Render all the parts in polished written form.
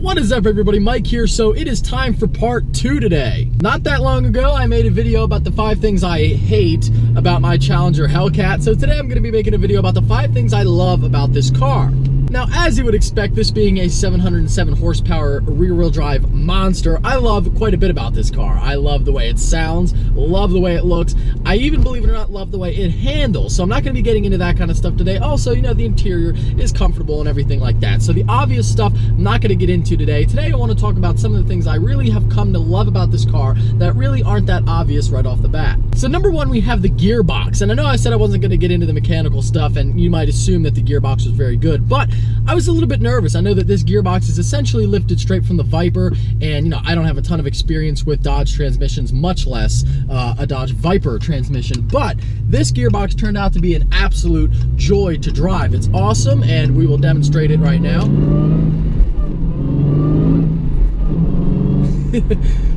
What is up, everybody? Mike here. So it is time for part 2 today. Not that long ago, I made a video about the 5 things I hate about my Challenger Hellcat. So today I'm going to be making a video about the 5 things I love about this car. Now, as you would expect, this being a 707 horsepower rear-wheel drive monster, I love quite a bit about this car. I love the way it sounds, love the way it looks. I even, believe it or not, love the way it handles. So I'm not going to be getting into that kind of stuff today. Also, you know, the interior is comfortable and everything like that. So the obvious stuff I'm not going to get into today. Today I want to talk about some of the things I really have come to love about this car that really aren't that obvious right off the bat. So number one, we have the gearbox. And I know I said I wasn't going to get into the mechanical stuff, and you might assume that the gearbox was very good, but I was a little bit nervous. I know that this gearbox is essentially lifted straight from the Viper, and you know, I don't have a ton of experience with Dodge transmissions, much less a Dodge Viper transmission, but this gearbox turned out to be an absolute joy to drive. It's awesome, and we will demonstrate it right now.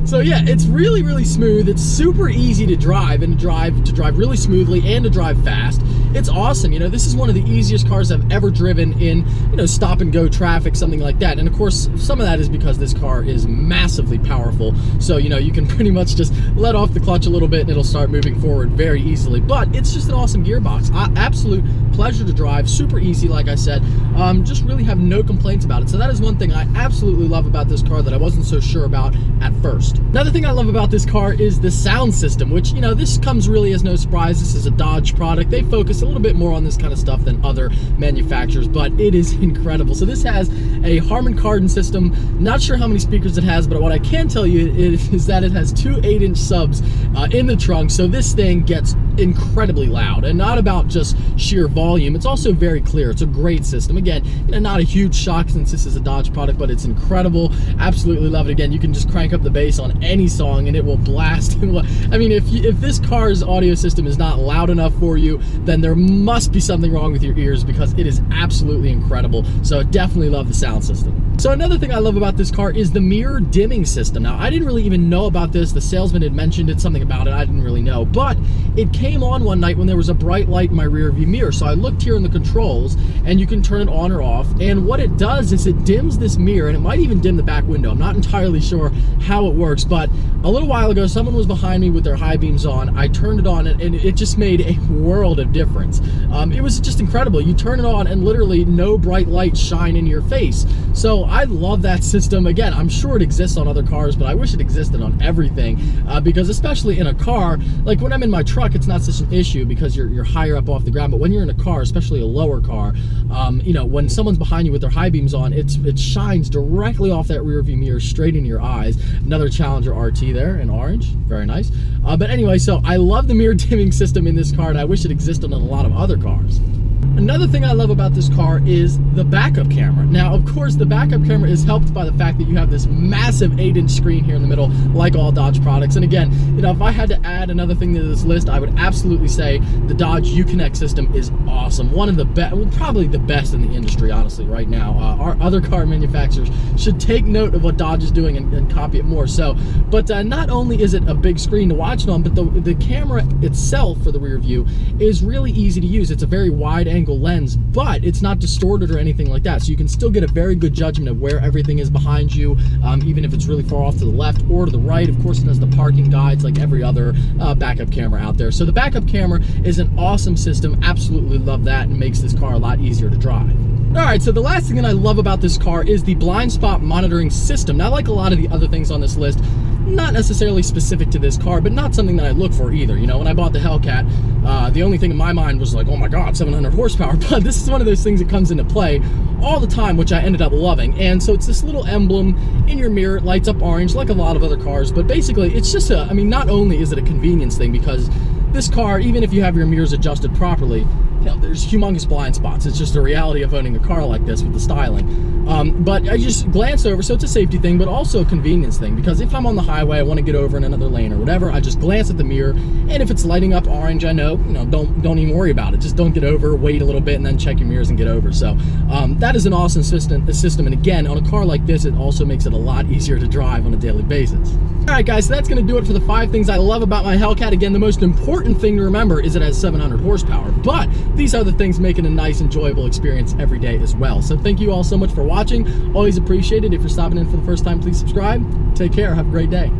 So yeah, it's really, really smooth. It's super easy to drive, and to drive really smoothly and to drive fast. It's awesome. You know, this is one of the easiest cars I've ever driven in, you know, stop and go traffic, something like that. And of course, some of that is because this car is massively powerful. So, you know, you can pretty much just let off the clutch a little bit and it'll start moving forward very easily. But it's just an awesome gearbox. Absolute pleasure to drive, super easy, like I said. Just really have no complaints about it. So that is one thing I absolutely love about this car that I wasn't so sure about at first. Another thing I love about this car is the sound system, which, you know, this comes really as no surprise. This is a Dodge product. They focus a little bit more on this kind of stuff than other manufacturers, but it is incredible. So this has a Harman Kardon system. Not sure how many speakers it has, but what I can tell you is that it has 2 8-inch subs in the trunk. So this thing gets incredibly loud, and not about just sheer volume. It's also very clear. It's a great system. Again, you know, not a huge shock since this is a Dodge product, but it's incredible. Absolutely love it. Again, you can just crank up the bass on any song and it will blast. I mean, if this car's audio system is not loud enough for you, then there must be something wrong with your ears, because it is absolutely incredible. So definitely love the sound system. So another thing I love about this car is the mirror dimming system. Now, I didn't really even know about this. The salesman had mentioned it, something about it. I didn't really know, but it came on one night when there was a bright light in my rear view mirror. So I looked here in the controls, and you can turn it on or off. And what it does is it dims this mirror, and it might even dim the back window. I'm not entirely sure how it works, but a little while ago, someone was behind me with their high beams on. I turned it on, and it just made a world of difference. It was just incredible. You turn it on, and literally no bright lights shine in your face. So I love that system. Again, I'm sure it exists on other cars, but I wish it existed on everything, because especially in a car, like when I'm in my truck, it's not such an issue because you're higher up off the ground. But when you're in a car, especially a lower car, you know, when someone's behind you with their high beams on, it shines directly off that rear view mirror straight into your eyes. Another Challenger RT there in orange, very nice. But anyway, so I love the mirror dimming system in this car, and I wish it existed on a lot of other cars. Another thing I love about this car is the backup camera. Now, of course, the backup camera is helped by the fact that you have this massive 8-inch screen here in the middle, like all Dodge products. And again, you know, if I had to add another thing to this list, I would absolutely say the Dodge Uconnect system is awesome. One of the best, well, probably the best in the industry, honestly, right now. Our other car manufacturers should take note of what Dodge is doing and copy it more. So, but not only is it a big screen to watch it on, but the camera itself for the rear view is really easy to use. It's a very wide angle lens, but it's not distorted or anything like that, so you can still get a very good judgment of where everything is behind you, even if it's really far off to the left or to the right. Of course, it has the parking guides like every other backup camera out there. So the backup camera is an awesome system. Absolutely love that, and makes this car a lot easier to drive. All right, so the last thing that I love about this car is the blind spot monitoring system. Now, like a lot of the other things on this list, not necessarily specific to this car, but not something that I look for either. You know, when I bought the Hellcat, the only thing in my mind was like, oh my God, 700 horsepower. But this is one of those things that comes into play all the time, which I ended up loving. And so it's this little emblem in your mirror. It lights up orange like a lot of other cars, but basically it's just I mean, not only is it a convenience thing, because this car, even if you have your mirrors adjusted properly, you know, there's humongous blind spots. It's just the reality of owning a car like this with the styling. But I just glance over, so it's a safety thing, but also a convenience thing, because if I'm on the highway, I want to get over in another lane or whatever, I just glance at the mirror, and if it's lighting up orange, I know, you know, don't even worry about it. Just don't get over, wait a little bit, and then check your mirrors and get over. So that is an awesome system. And again, on a car like this, it also makes it a lot easier to drive on a daily basis. All right, guys, so that's going to do it for the 5 things I love about my Hellcat. Again, the most important thing to remember is it has 700 horsepower, but these other things make it a nice, enjoyable experience every day as well. So thank you all so much for watching. Always appreciate it. If you're stopping in for the first time, please subscribe. Take care. Have a great day.